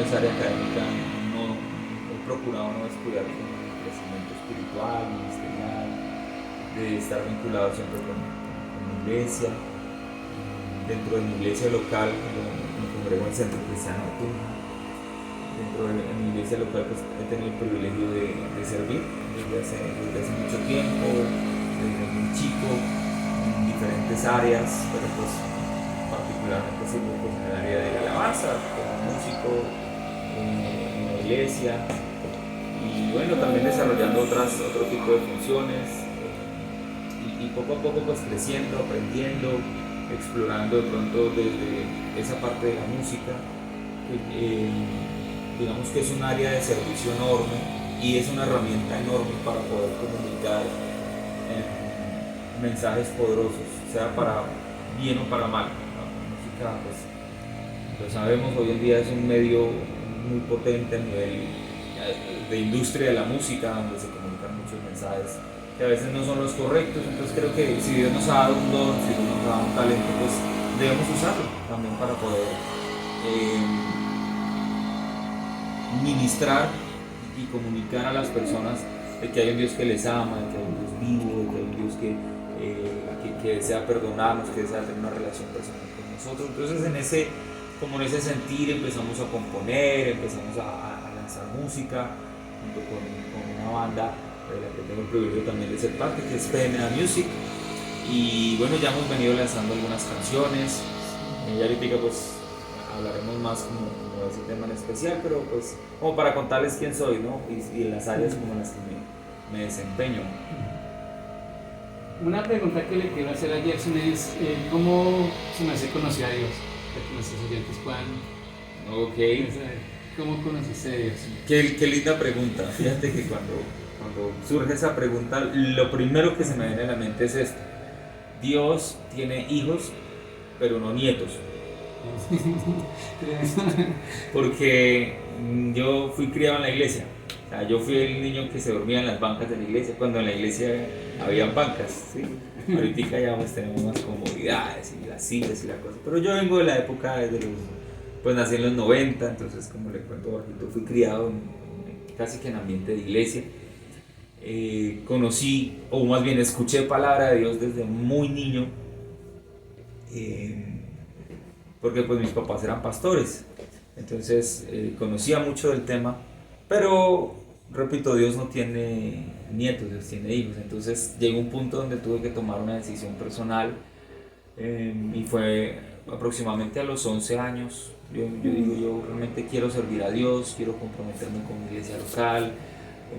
esa área académica no he procurado no descuidar con el crecimiento espiritual, ministerial, de estar vinculado siempre con mi iglesia. Dentro de mi iglesia local, me congrego en el Centro Cristiano de Tunja. Dentro de mi iglesia local pues, he tenido el privilegio de servir desde hace mucho tiempo, desde muy chico, en diferentes áreas, pero pues particularmente sirvo pues, en el área de la alabanza, como músico, en la iglesia, y bueno, también desarrollando otro tipo de funciones, y poco a poco pues creciendo, aprendiendo, explorando de pronto desde esa parte de la música, digamos que es un área de servicio enorme y es una herramienta enorme para poder comunicar mensajes poderosos, sea para bien o para mal. La música, pues, lo sabemos, hoy en día es un medio muy potente a nivel de industria de la música, donde se comunican muchos mensajes que a veces no son los correctos. Entonces creo que si Dios nos ha dado un don, si Dios nos ha dado un talento, pues debemos usarlo también para poder ministrar y comunicar a las personas de que hay un Dios que les ama, de que hay un Dios vivo, de que hay un Dios que desea perdonarnos, que desea tener una relación personal con nosotros. Entonces en ese sentir empezamos a componer, empezamos a lanzar música junto con una banda de la que tengo el privilegio también de ser parte, que es PNA Music. Y bueno, ya hemos venido lanzando algunas canciones, ya ahorita pues hablaremos más como de ese tema en especial, pero pues como para contarles quién soy, ¿no? Y en las áreas como en las que me desempeño. Una pregunta que le quiero hacer a Gerson es ¿cómo se me hace conocer a Dios? Para que nuestros oyentes puedan saber cómo conociste a Dios. Qué linda pregunta. Fíjate que cuando surge esa pregunta, lo primero que se me viene a la mente es esto: Dios tiene hijos, pero no nietos. Porque yo fui criado en la iglesia. O sea, yo fui el niño que se dormía en las bancas de la iglesia, cuando en la iglesia había bancas, ¿sí? Ahorita ya pues tenemos más comodidades y las sillas y la cosa. Pero yo vengo de la época pues nací en los 90, entonces como le cuento bajito, fui criado casi que en ambiente de iglesia. Conocí, o más bien escuché palabra de Dios desde muy niño, porque pues mis papás eran pastores, entonces conocía mucho del tema, pero repito, Dios no tiene nietos, Dios tiene hijos. Entonces llegó un punto donde tuve que tomar una decisión personal, y fue aproximadamente a los 11 años. Yo digo, yo realmente quiero servir a Dios, quiero comprometerme con mi iglesia local,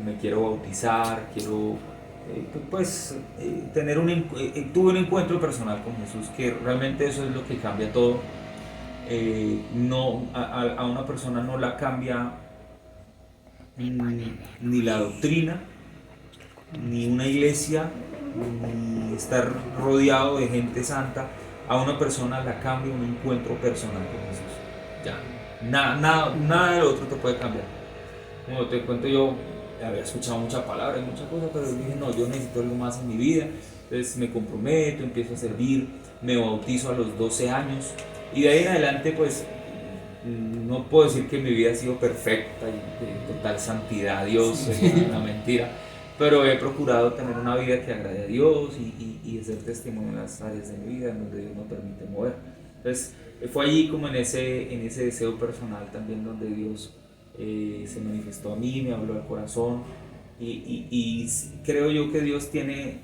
me quiero bautizar, quiero tuve un encuentro personal con Jesús, que realmente eso es lo que cambia todo. A una persona no la cambia ni la doctrina, ni una iglesia, ni estar rodeado de gente santa. A una persona la cambia un encuentro personal con Jesús. Ya, nada de lo otro te puede cambiar. Como te cuento, yo había escuchado mucha palabra y muchas cosas, pero dije, no, yo necesito algo más en mi vida. Entonces me comprometo, empiezo a servir, me bautizo a los 12 años, y de ahí en adelante pues no puedo decir que mi vida ha sido perfecta y de total santidad a Dios, es una mentira, pero he procurado tener una vida que agrade a Dios y hacer testimonio en las áreas de mi vida en donde Dios me permite mover. Entonces fue allí como en ese deseo personal también donde Dios se manifestó a mí, me habló al corazón, y creo yo que Dios tiene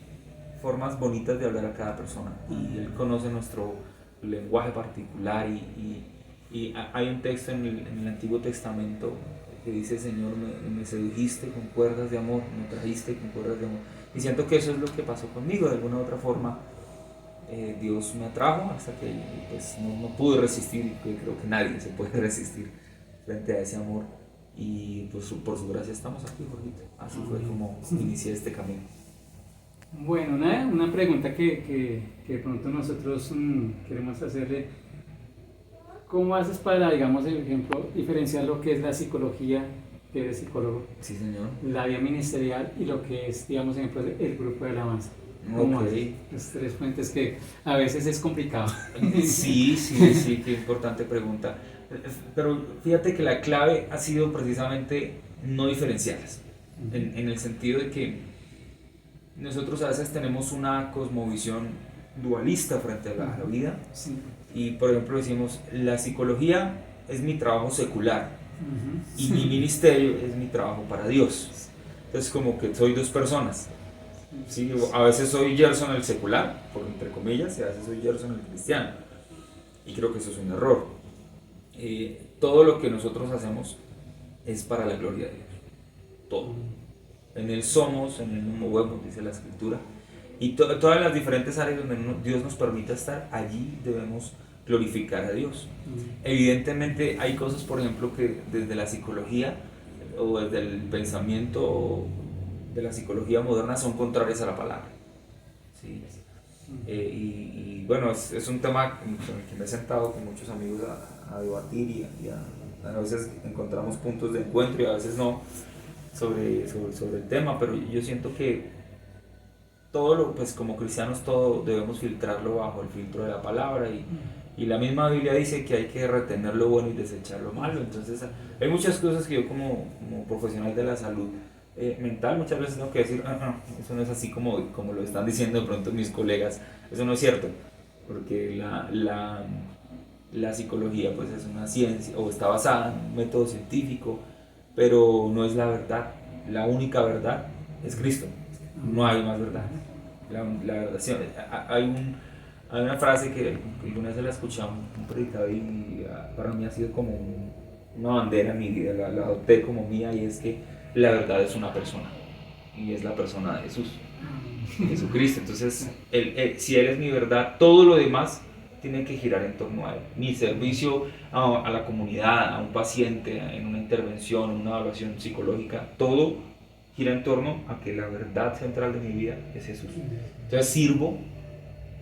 formas bonitas de hablar a cada persona, y Él conoce nuestro lenguaje particular, y hay un texto en el Antiguo Testamento que dice: Señor, me sedujiste con cuerdas de amor, me trajiste con cuerdas de amor. Y siento que eso es lo que pasó conmigo. De alguna u otra forma Dios me atrajo hasta que pues, no pude resistir, y creo que nadie se puede resistir frente a ese amor, y pues, por su gracia estamos aquí, Jorgito. Así fue como inicié este camino. Bueno, una pregunta que de pronto nosotros queremos hacerle: ¿cómo haces para, digamos, por ejemplo, diferenciar lo que es la psicología, que eres psicólogo, Sí, señor. la vida ministerial, y lo que es, digamos, ejemplo, el grupo de alabanza? ¿Cómo haces? Las tres fuentes que a veces es complicado. Sí, qué importante pregunta. Pero fíjate que la clave ha sido precisamente no diferenciarlas, en el sentido de que nosotros a veces tenemos una cosmovisión dualista frente a la vida, Sí. y por ejemplo decimos, la psicología es mi trabajo secular y mi ministerio es mi trabajo para Dios. Entonces como que soy dos personas. Sí, a veces soy Gerson el secular, por entre comillas, y a veces soy Gerson el cristiano. Y creo que eso es un error. Todo lo que nosotros hacemos es para la gloria de Dios. Todo. En Él somos, en Él nos movemos, dice la Escritura. Y todas las diferentes áreas donde Dios nos permita estar, allí debemos glorificar a Dios. Evidentemente hay cosas, por ejemplo, que desde la psicología o desde el pensamiento de la psicología moderna son contrarias a la palabra. ¿Sí? Y bueno, es un tema con el que me he sentado con muchos amigos a debatir y a veces encontramos puntos de encuentro y a veces no sobre el tema, pero yo siento que todo lo, pues como cristianos todo debemos filtrarlo bajo el filtro de la palabra y la misma Biblia dice que hay que retener lo bueno y desechar lo malo. Entonces hay muchas cosas que yo como profesional de la salud mental muchas veces tengo que decir, eso no es así como lo están diciendo de pronto mis colegas, eso no es cierto, porque la psicología pues es una ciencia o está basada en un método científico, pero no es la verdad. La única verdad es Cristo, no hay más verdad. La verdad, sí, hay una frase que alguna vez la escuché a un predicador y para mí ha sido como una bandera en mi vida, la adopté como mía, y es que la verdad es una persona y es la persona de Jesús, Jesucristo. Entonces si Él es mi verdad, todo lo demás tiene que girar en torno a Él. Mi servicio a la comunidad, a un paciente, en una intervención, en una evaluación psicológica, todo gira en torno a que la verdad central de mi vida es Jesús. Entonces sirvo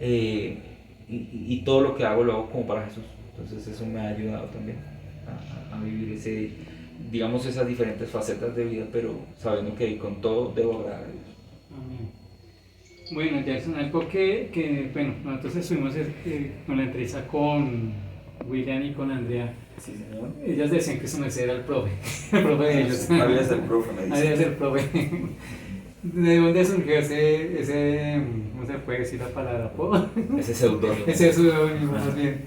y todo lo que hago lo hago como para Jesús. Entonces eso me ha ayudado también a vivir digamos esas diferentes facetas de vida, pero sabiendo que con todo debo agradar a Dios. Amén. Bueno, Jackson, algo bueno, nosotros estuvimos con la entrevista con William y con Andrea. Sí, señor. Ellos decían que su merced era el profe de ellos. Había ser profe, me dice. Había ser profe. ¿De dónde surgió ese, cómo se puede decir la palabra? Ese seudónimo. Ese seudónimo, más bien.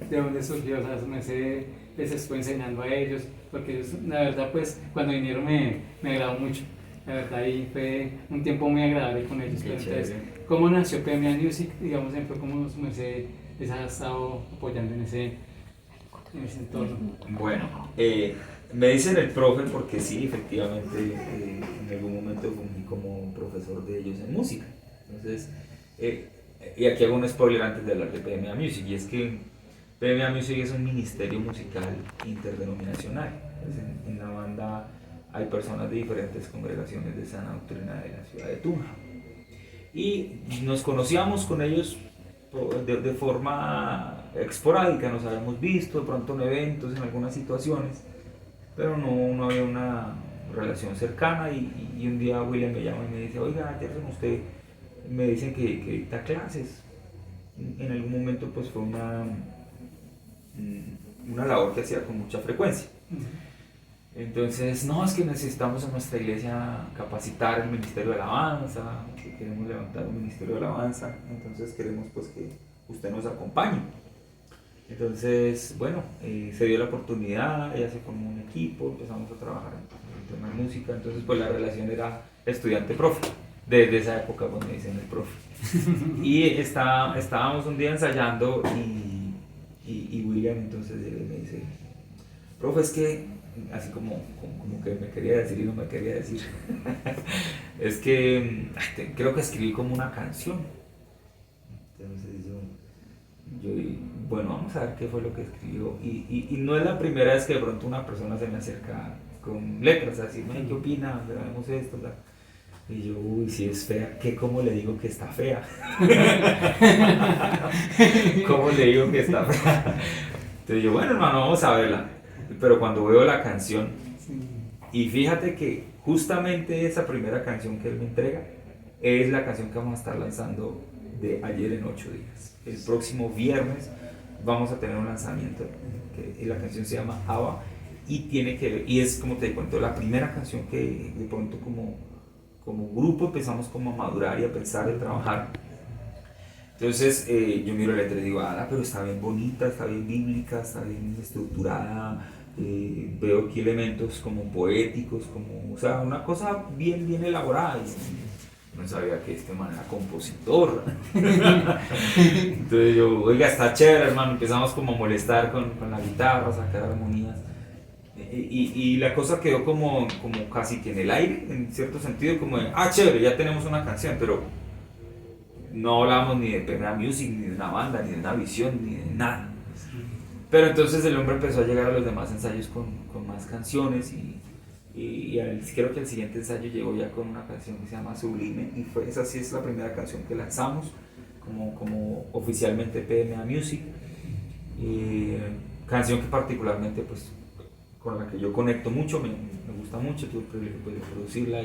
¿De dónde surgió? O sea, su merced les estuvo enseñando a ellos, porque ellos, la verdad, pues, cuando vinieron me agradó mucho. La verdad, ahí fue un tiempo muy agradable con ellos. Pero entonces, ¿cómo nació PMA Music? Digamos, siempre, ¿cómo su merced les ha estado apoyando en ese entorno? Bueno, me dicen el profe porque sí, efectivamente, en algún momento fungí como profesor de ellos en música. Entonces, y aquí hago un spoiler antes de hablar de PMA Music, y es que PMA Music es un ministerio musical interdenominacional. En la banda hay personas de diferentes congregaciones de sana doctrina de la ciudad de Tunja. Y nos conocíamos con ellos de forma esporádica, nos habíamos visto de pronto en eventos, en algunas situaciones, pero no había una relación cercana. Y un día William me llama y me dice, oiga, Gerson, usted me dicen que dicta clases. En algún momento pues fue una labor que hacía con mucha frecuencia. Entonces, no, es que necesitamos en nuestra iglesia capacitar el ministerio de alabanza, que queremos levantar un ministerio de alabanza, entonces queremos pues que usted nos acompañe. Entonces, bueno, se dio la oportunidad, ella se formó un equipo, empezamos a trabajar en el tema de música, entonces pues la relación era estudiante-profe, desde esa época cuando me dicen el profe. Y estábamos un día ensayando y William entonces me dice, profe, es que, así como que me quería decir y no me quería decir, es que creo que escribí como una canción. Entonces yo bueno, vamos a ver qué fue lo que escribió. Y no es la primera vez que de pronto una persona se me acerca con letras, así, ¿qué opina? Grabemos esto, bla. Y yo, uy, si es fea, ¿cómo le digo que está fea? ¿Cómo le digo que está fea? Entonces yo, bueno, hermano, vamos a verla. Pero cuando veo la canción, y fíjate que justamente esa primera canción que él me entrega es la canción que vamos a estar lanzando de ayer en 8 días. El próximo viernes vamos a tener un lanzamiento, y la canción se llama Ava, y es como te cuento, la primera canción que de pronto como grupo empezamos como a madurar y a pensar y a trabajar. Entonces yo miro la letra y digo, pero está bien bonita, está bien bíblica, está bien estructurada, veo aquí elementos como poéticos, o sea, una cosa bien, bien elaborada. Y no sabía que este man era compositor. Entonces yo, oiga, está chévere, hermano. Empezamos como a molestar con la guitarra, a sacar armonías. Y la cosa quedó como casi que en el aire, en cierto sentido, como de, chévere, ya tenemos una canción, pero no hablábamos ni de PMA Music, ni de una banda, ni de una visión, ni de nada. Pero entonces el hombre empezó a llegar a los demás ensayos con más canciones creo que el siguiente ensayo llegó ya con una canción que se llama Sublime, y esa sí es la primera canción que lanzamos como oficialmente PMA Music. Canción que particularmente pues con la que yo conecto mucho, me gusta mucho, tuve el privilegio de producirla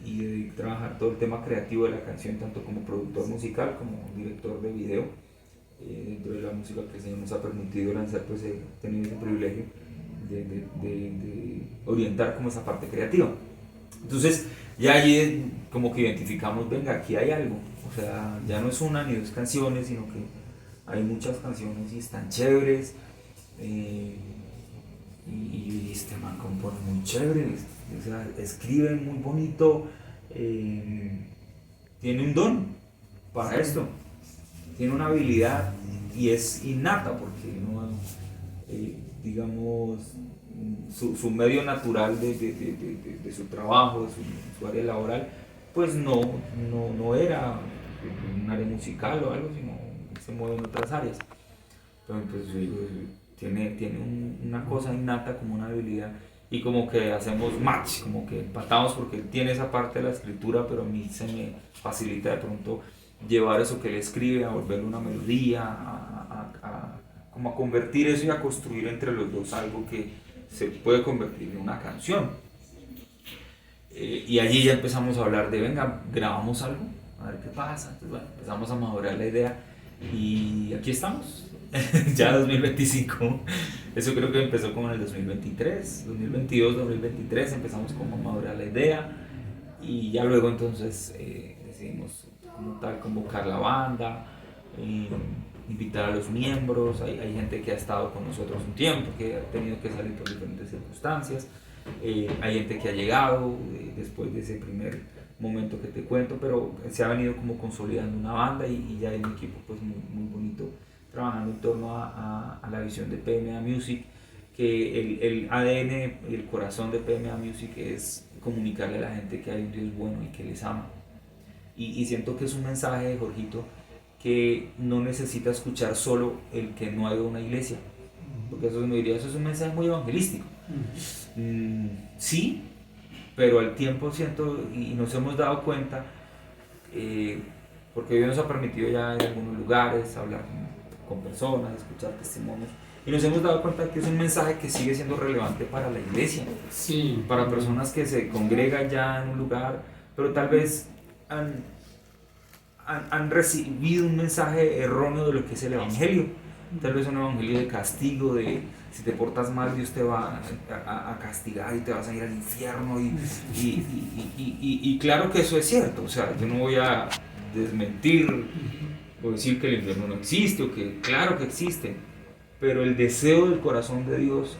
y de trabajar todo el tema creativo de la canción, tanto como productor musical como director de video. Dentro de la música que el Señor nos ha permitido lanzar, pues he tenido ese privilegio de orientar como esa parte creativa. Entonces ya allí como que identificamos, venga, aquí hay algo, o sea, ya no es una ni dos canciones, sino que hay muchas canciones y están chéveres. Y este man compone muy chévere, o sea, escribe muy bonito, tiene un don para esto, tiene una habilidad y es innata porque no, digamos, su medio natural de su trabajo, de su área laboral, pues no era un área musical o algo, sino se mueve en otras áreas. Entonces yo digo, tiene una cosa innata como una habilidad y como que hacemos match, como que empatamos porque él tiene esa parte de la escritura, pero a mí se me facilita de pronto llevar eso que él escribe a volverlo una melodía, como a convertir eso y a construir entre los dos algo que se puede convertir en una canción. Y allí ya empezamos a hablar de, venga, grabamos algo, a ver qué pasa. Entonces, bueno, empezamos a madurar la idea y aquí estamos. Ya 2025, eso creo que empezó como en el 2023, 2022, 2023 empezamos como a madurar la idea y ya luego entonces decidimos como tal convocar la banda, invitar a los miembros, hay gente que ha estado con nosotros un tiempo, que ha tenido que salir por diferentes circunstancias, hay gente que ha llegado después de ese primer momento que te cuento, pero se ha venido como consolidando una banda y ya hay un equipo pues muy bonito trabajando en torno a la visión de PMA Music, que el ADN, el corazón de PMA Music es comunicarle a la gente que hay un Dios bueno y que les ama. Y siento que es un mensaje, Jorgito, que no necesita escuchar solo el que no ha ido a una iglesia, porque eso me diría, eso es un mensaje muy evangelístico. Sí, pero al tiempo siento, y nos hemos dado cuenta, porque Dios nos ha permitido ya en algunos lugares hablar con personas, escuchar testimonios, y nos hemos dado cuenta que es un mensaje que sigue siendo relevante para la iglesia, sí, para personas que se congregan ya en un lugar, pero tal vez han recibido un mensaje erróneo de lo que es el evangelio, tal vez un evangelio de castigo, de si te portas mal Dios te va a castigar y te vas a ir al infierno, y claro que eso es cierto, o sea, yo no voy a desmentir o decir que el infierno no existe, o que claro que existe, pero el deseo del corazón de Dios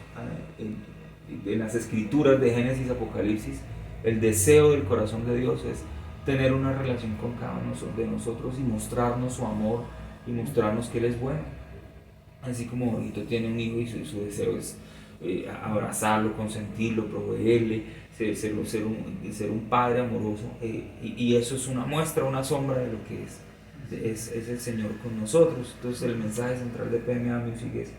en las escrituras de Génesis, Apocalipsis, el deseo del corazón de Dios es tener una relación con cada uno de nosotros y mostrarnos su amor y mostrarnos que Él es bueno. Así como Jorgito tiene un hijo y su deseo es abrazarlo, consentirlo, proveerle, ser un padre amoroso, y eso es una muestra, una sombra de lo que es el Señor con nosotros. Entonces el mensaje central de PMA Music es: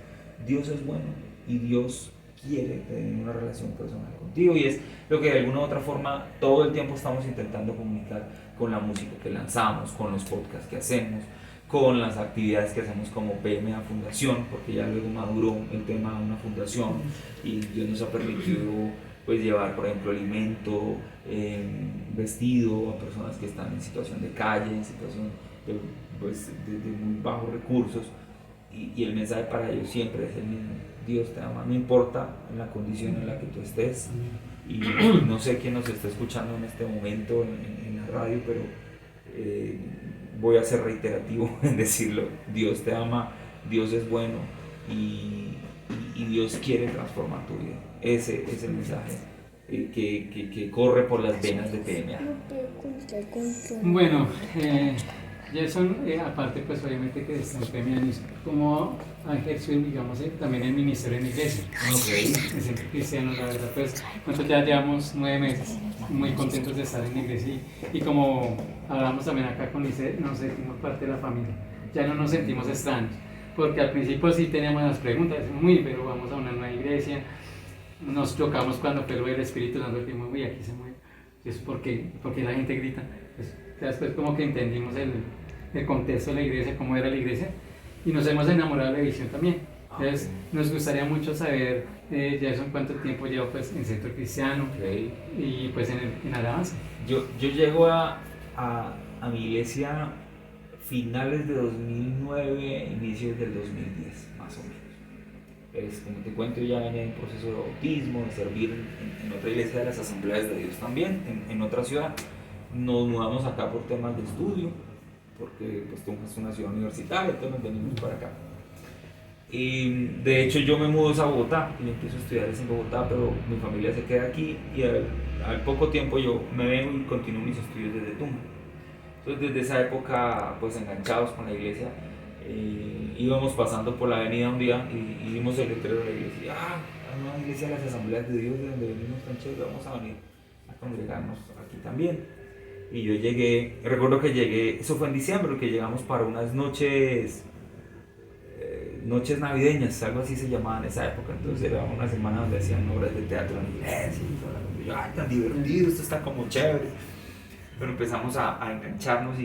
Dios es bueno y Dios quiere tener una relación personal contigo, y es lo que de alguna u otra forma todo el tiempo estamos intentando comunicar con la música que lanzamos, con los podcasts que hacemos, con las actividades que hacemos como PMA Fundación, porque ya luego maduró el tema de una fundación y Dios nos ha permitido pues llevar, por ejemplo, alimento, vestido a personas que están en situación de calle, en situación de muy bajos recursos, y el mensaje para ellos siempre es el mismo: Dios te ama, no importa en la condición en la que tú estés. Y no sé quién nos está escuchando en este momento en la radio, pero voy a ser reiterativo en decirlo: Dios te ama, Dios es bueno, y Dios quiere transformar tu vida. Ese es el mensaje que corre por las venas de PMA. Bueno, Jason, aparte pues obviamente que está en PMA, ¿cómo ha ejercido, digamos, también el ministerio en la iglesia? Okay. El Centro Cristiano, la verdad, pues nosotros ya llevamos 9 meses, muy contentos de estar en la iglesia, y como hablamos también acá con Lice, nos sentimos parte de la familia, ya no nos sentimos extraños, porque al principio sí teníamos las preguntas, pero vamos a una nueva iglesia, nos chocamos cuando fue lo del Espíritu Santo, que muy aquí se mueve, es porque la gente grita, pues, después como que entendimos el contexto de la iglesia, cómo era la iglesia, y nos hemos enamorado de la visión también. Entonces nos gustaría mucho saber, Jason, cuánto tiempo lleva pues en Centro Cristiano, y pues en Alabanza. Yo llego a mi iglesia finales de 2009, inicios del 2010, más o menos. Como te cuento, ya venía en proceso de bautismo, de servir en otra iglesia de las Asambleas de Dios también, en otra ciudad. Nos mudamos acá por temas de estudio, porque pues es una ciudad universitaria, entonces nos venimos para acá. Y de hecho yo me mudo a Bogotá y empiezo a estudiar en Bogotá, pero mi familia se queda aquí, y al poco tiempo yo me vengo y continúo mis estudios desde Tunja. Entonces desde esa época, pues enganchados con la iglesia, íbamos pasando por la avenida un día y vimos el letrero de la iglesia. Hay una iglesia de las Asambleas de Dios de donde venimos tan chévere, vamos a venir a congregarnos aquí también. Y yo llegué, recuerdo que llegué, eso fue en diciembre, que llegamos para unas noches navideñas, algo así se llamaban en esa época. Entonces era una semana donde hacían obras de teatro en la iglesia y toda la cosa. Y yo, ay, tan divertido, esto está como chévere. Pero empezamos a engancharnos,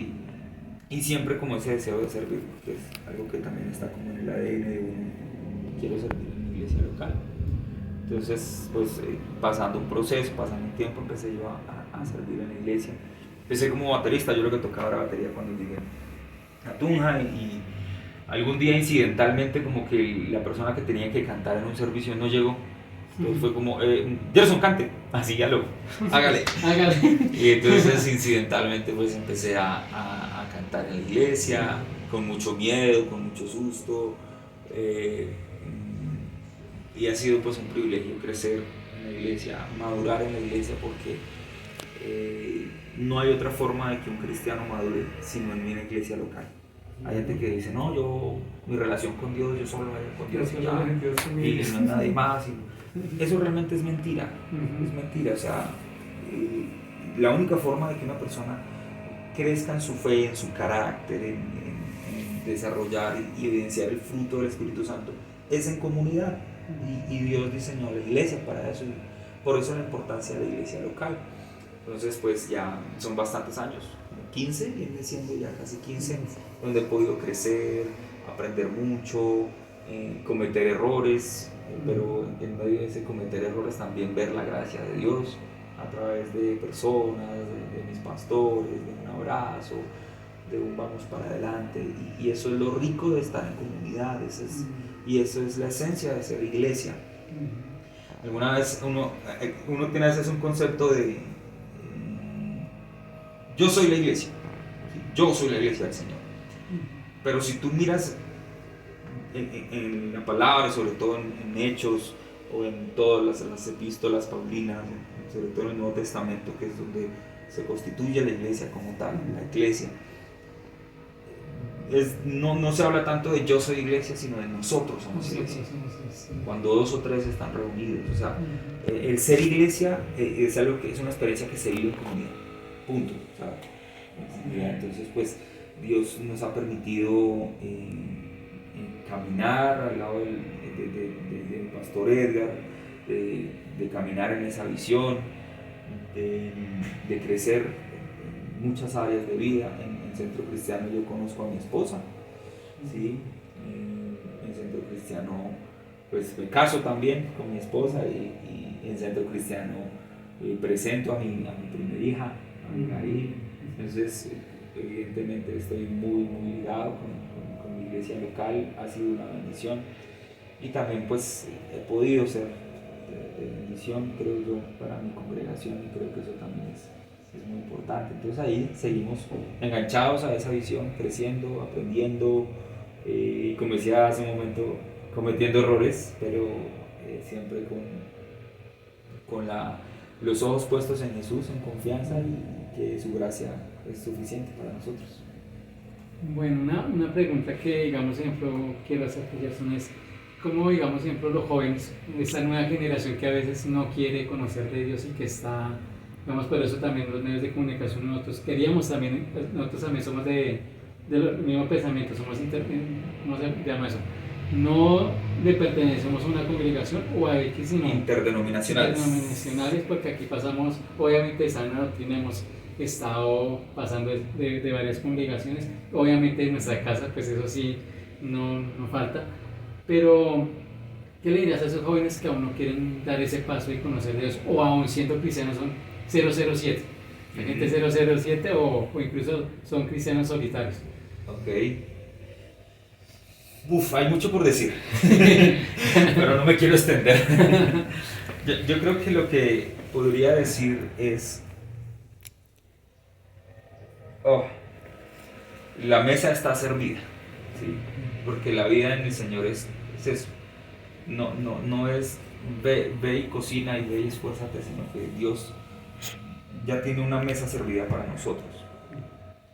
y siempre como ese deseo de servir, porque es algo que también está como en el ADN de uno: quiero servir en mi iglesia local. Entonces, pues pasando un proceso, pasando un tiempo, empecé yo a servir en la iglesia. Empecé como baterista, yo lo que tocaba era batería cuando llegué a Tunja, y algún día incidentalmente como que la persona que tenía que cantar en un servicio no llegó. Entonces fue como, Gerson, cante, así ya lo, hágale. Y entonces incidentalmente pues empecé a cantar en la iglesia, con mucho miedo, con mucho susto, y ha sido pues un privilegio crecer en la iglesia, madurar en la iglesia, porque no hay otra forma de que un cristiano madure sino en una iglesia local. Hay gente que dice: no, mi relación con Dios, yo solo voy con Dios y ya, y no hay nadie más. Eso realmente es mentira, es mentira. O sea, la única forma de que una persona crezca en su fe, en su carácter, en desarrollar y evidenciar el fruto del Espíritu Santo es en comunidad, y Dios diseñó la iglesia para eso, y por eso la importancia de la iglesia local. Entonces pues ya son bastantes años, 15, viene siendo ya casi 15, donde he podido crecer, aprender mucho, cometer errores, pero en medio de ese cometer errores también ver la gracia de Dios a través de personas, de mis pastores, de un abrazo, de un vamos para adelante, y eso es lo rico de estar en comunidad, y eso es la esencia de ser iglesia. Alguna vez uno tiene a veces un concepto de yo soy la iglesia, yo soy la iglesia del Señor, pero si tú miras en la palabra, sobre todo en Hechos, o en todas las epístolas paulinas, sobre todo en el Nuevo Testamento, que es donde se constituye la iglesia como tal, la iglesia, no se habla tanto de yo soy iglesia, sino de nosotros somos iglesia. Cuando 2 o 3 están reunidos, o sea, el ser iglesia es algo que es una experiencia que se vive en comunidad, punto. O sea, entonces pues Dios nos ha permitido caminar al lado del pastor Edgar, de caminar en esa visión, de crecer en muchas áreas de vida. En Centro Cristiano yo conozco a mi esposa, ¿sí? En Centro Cristiano pues me caso también con mi esposa, y en Centro Cristiano presento a mi primera hija, a mi Gary. Entonces evidentemente estoy muy ligado con mi iglesia local ha sido una bendición y también pues he podido ser de bendición, creo yo, para mi congregación y creo que eso también es muy importante. Entonces ahí seguimos enganchados a esa visión, creciendo, aprendiendo, y como decía hace un momento, cometiendo errores, pero siempre con los ojos puestos en Jesús, en confianza y que su gracia es suficiente para nosotros. Bueno, una pregunta que, digamos, ejemplo, quiero hacer, Gerson, es cómo, digamos, ejemplo, los jóvenes, esta nueva generación que a veces no quiere conocer de Dios y que está, digamos, por eso también los medios de comunicación, nosotros también somos de los mismos pensamientos, ¿cómo se llama eso? No le pertenecemos a una congregación o a X, sino interdenominacionales, porque aquí pasamos, obviamente, sana doctrina, hemos estado pasando de varias congregaciones, obviamente en nuestra casa, pues eso sí, no falta, pero ¿qué le dirías a esos jóvenes que aún no quieren dar ese paso y conocer a Dios, o aún siendo cristianos son 007? La gente 007 o incluso son cristianos solitarios. Ok. Hay mucho por decir, pero no me quiero extender. Yo creo que lo que podría decir es, la mesa está servida, ¿sí? Porque la vida en el Señor es eso. No es ve y cocina y ve y esfuérzate, sino que Dios ya tiene una mesa servida para nosotros.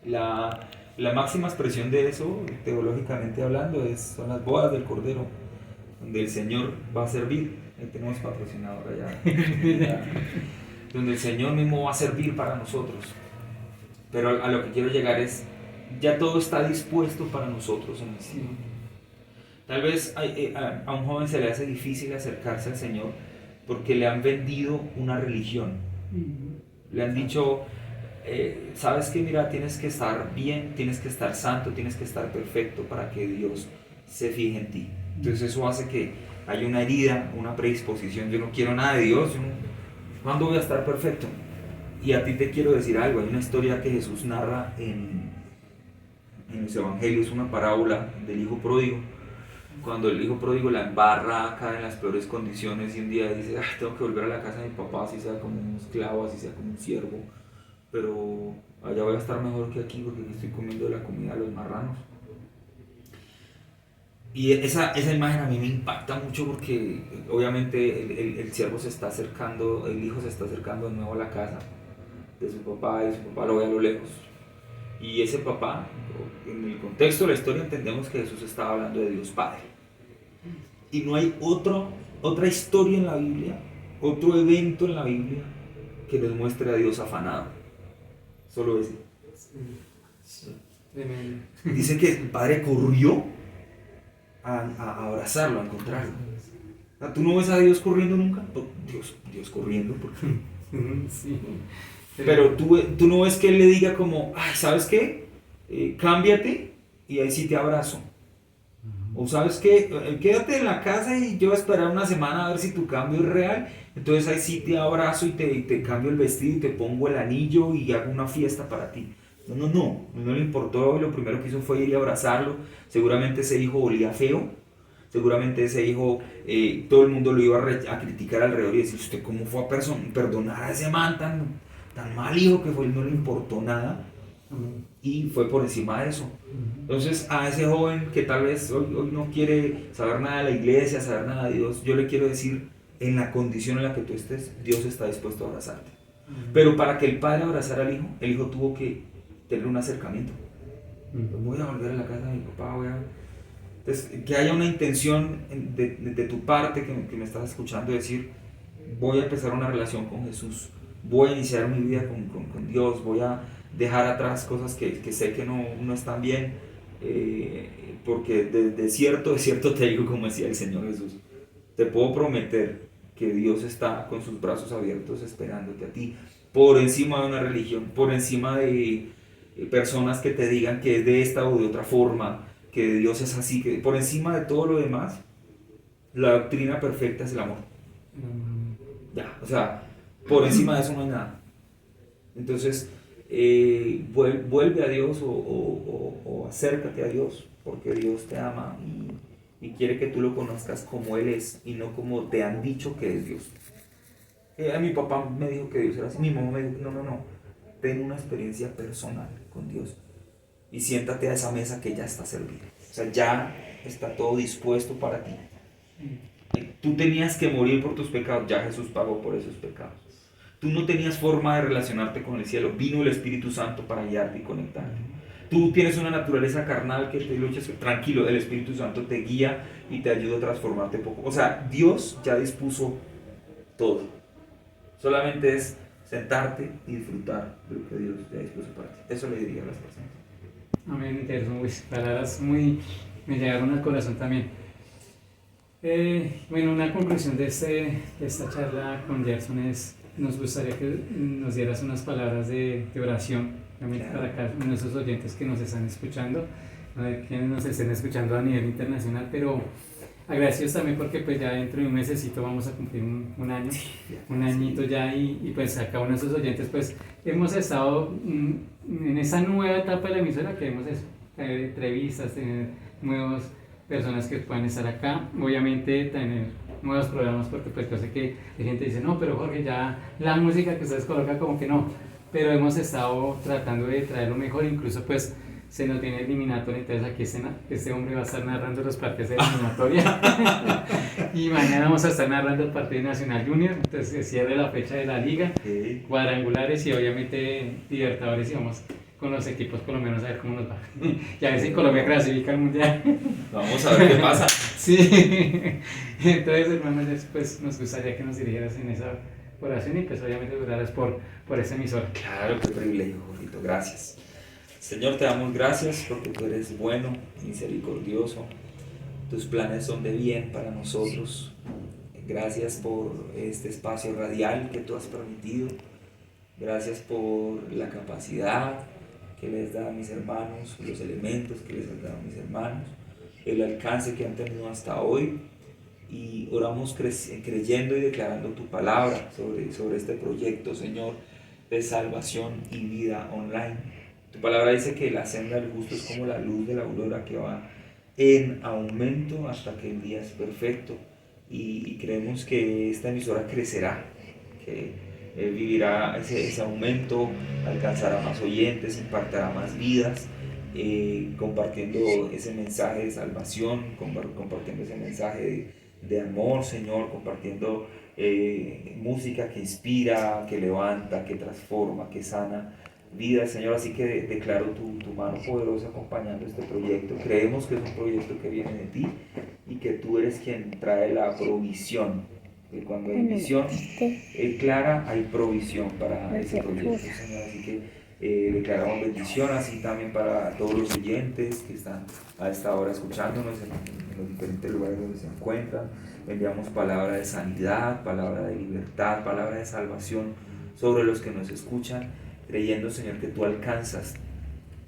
La máxima expresión de eso, teológicamente hablando, son las bodas del Cordero, donde el Señor va a servir. Ahí tenemos patrocinador allá. Donde el Señor mismo va a servir para nosotros. Pero a lo que quiero llegar es, ya todo está dispuesto para nosotros en el cielo. Tal vez a un joven se le hace difícil acercarse al Señor porque le han vendido una religión. Le han dicho, sabes que mira, tienes que estar bien, tienes que estar santo, tienes que estar perfecto para que Dios se fije en ti. Entonces eso hace que haya una herida, una predisposición. Yo no quiero nada de Dios, ¿cuándo voy a estar perfecto? Y a ti te quiero decir algo, hay una historia que Jesús narra en los evangelios, una parábola del hijo pródigo. Cuando el hijo pródigo la embarra, cae en las peores condiciones y un día dice, tengo que volver a la casa de mi papá, así sea como un esclavo, así sea como un siervo, pero allá voy a estar mejor que aquí porque aquí estoy comiendo de la comida de los marranos. Y esa imagen a mí me impacta mucho porque obviamente el siervo se está acercando, el hijo se está acercando de nuevo a la casa de su papá y su papá lo ve a lo lejos. Y ese papá, en el contexto de la historia entendemos que Jesús estaba hablando de Dios Padre. Y no hay otra historia en la Biblia, otro evento en la Biblia que nos muestre a Dios afanado. Solo ese. Sí. Dice que el padre corrió a abrazarlo, a encontrarlo. ¿Tú no ves a Dios corriendo nunca? Dios corriendo, ¿por qué? Sí. Pero tú no ves que Él le diga como, ¿sabes qué? Cámbiate y ahí sí te abrazo. O ¿sabes qué? Quédate en la casa y yo voy a esperar una semana a ver si tu cambio es real. Entonces ahí sí te abrazo y te cambio el vestido y te pongo el anillo y hago una fiesta para ti. No le importó, lo primero que hizo fue ir y abrazarlo. Seguramente ese hijo olía feo, seguramente ese hijo, todo el mundo lo iba a criticar alrededor y decir, ¿usted cómo fue a perdonar a ese man tan mal hijo que fue? No le importó nada y fue por encima de eso. Entonces a ese joven que tal vez hoy no quiere saber nada de la iglesia, saber nada de Dios, yo le quiero decir, en la condición en la que tú estés, Dios está dispuesto a abrazarte. Pero para que el padre abrazara al hijo, el hijo tuvo que tener un acercamiento. Voy a volver a la casa de mi papá, Entonces, que haya una intención de tu parte que me estás escuchando, decir, voy a empezar una relación con Jesús, voy a iniciar mi vida con Dios, voy a dejar atrás cosas que sé que no están bien, porque de cierto te digo, como decía el Señor Jesús, te puedo prometer que Dios está con sus brazos abiertos esperándote a ti, por encima de una religión, por encima de personas que te digan que es de esta o de otra forma, que Dios es así, que por encima de todo lo demás, la doctrina perfecta es el amor. Ya, o sea, por encima de eso no hay nada. Entonces, vuelve a Dios o acércate a Dios, porque Dios te ama y quiere que tú lo conozcas como Él es y no como te han dicho que es Dios. Mi papá me dijo que Dios era así, mi mamá me dijo, no, ten una experiencia personal con Dios y siéntate a esa mesa que ya está servida. O sea, ya está todo dispuesto para ti. Tú tenías que morir por tus pecados, ya Jesús pagó por esos pecados. Tú no tenías forma de relacionarte con el cielo, vino el Espíritu Santo para guiarte y conectarte. Tú tienes una naturaleza carnal que te luchas, tranquilo, el Espíritu Santo te guía y te ayuda a transformarte poco. O sea, Dios ya dispuso todo. Solamente es sentarte y disfrutar de lo que Dios ya dispuso para ti. Eso le diría a las personas. Amén, interesante. Uy, palabras muy, me llegaron al corazón también. Bueno, una conclusión de esta charla con Gerson es, nos gustaría que nos dieras unas palabras de oración, también para cada uno de esos oyentes que nos están escuchando, quienes nos estén escuchando a nivel internacional, pero agradecidos también porque pues ya dentro de un mesecito vamos a cumplir un año, un añito ya y pues a cada uno de esos oyentes pues hemos estado en esa nueva etapa de la emisora que hemos tener entrevistas, tener nuevas personas que puedan estar acá, obviamente tener nuevos programas porque pues yo sé que hay gente que dice no, pero Jorge ya la música que ustedes colocan como que no, pero hemos estado tratando de traer lo mejor, incluso pues se nos viene eliminatoria, entonces aquí este hombre va a estar narrando los partidos de eliminatoria y mañana vamos a estar narrando el partido Nacional Junior, entonces se cierre la fecha de la liga, cuadrangulares y obviamente Libertadores y vamos con los equipos colombianos a ver cómo nos va y a ver si Colombia clasifica al Mundial. Vamos a ver qué pasa. Sí, entonces hermanos, pues nos gustaría que nos dirigieras en esa oración y pues obviamente oraras por esa emisora. Claro, qué privilegio, Jorgito, gracias. Señor, te damos gracias porque tú eres bueno, misericordioso. Tus planes son de bien para nosotros. Gracias por este espacio radial que tú has permitido. Gracias por la capacidad que les da a mis hermanos, los elementos que les has dado a mis hermanos, el alcance que han tenido hasta hoy. Y oramos creyendo y declarando tu palabra sobre este proyecto, Señor, de salvación y vida online. Tu palabra dice que la senda del justo es como la luz de la aurora que va en aumento hasta que el día es perfecto. Y creemos que esta emisora crecerá, que vivirá ese aumento, alcanzará más oyentes, impactará más vidas, compartiendo ese mensaje de salvación, compartiendo ese mensaje de amor, Señor, compartiendo música que inspira, que levanta, que transforma, que sana vida, Señor. Así que declaro tu mano poderosa acompañando este proyecto. Creemos que es un proyecto que viene de ti y que tú eres quien trae la provisión. Que cuando hay visión clara, hay provisión para ese proyecto, Señor. Así que declaramos bendición así también para todos los oyentes que están a esta hora escuchándonos en los diferentes lugares donde se encuentran. Enviamos palabra de sanidad, palabra de libertad, palabra de salvación sobre los que nos escuchan, creyendo, Señor, que tú alcanzas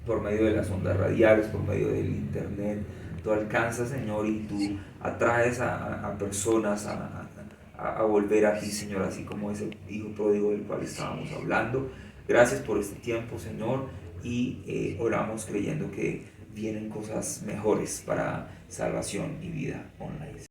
por medio de las ondas radiales, por medio del internet, tú alcanzas, Señor, y tú atraes a personas a volver a ti, Señor, así como ese hijo pródigo del cual estábamos hablando. Gracias por este tiempo, Señor, y oramos creyendo que vienen cosas mejores para salvación y vida online.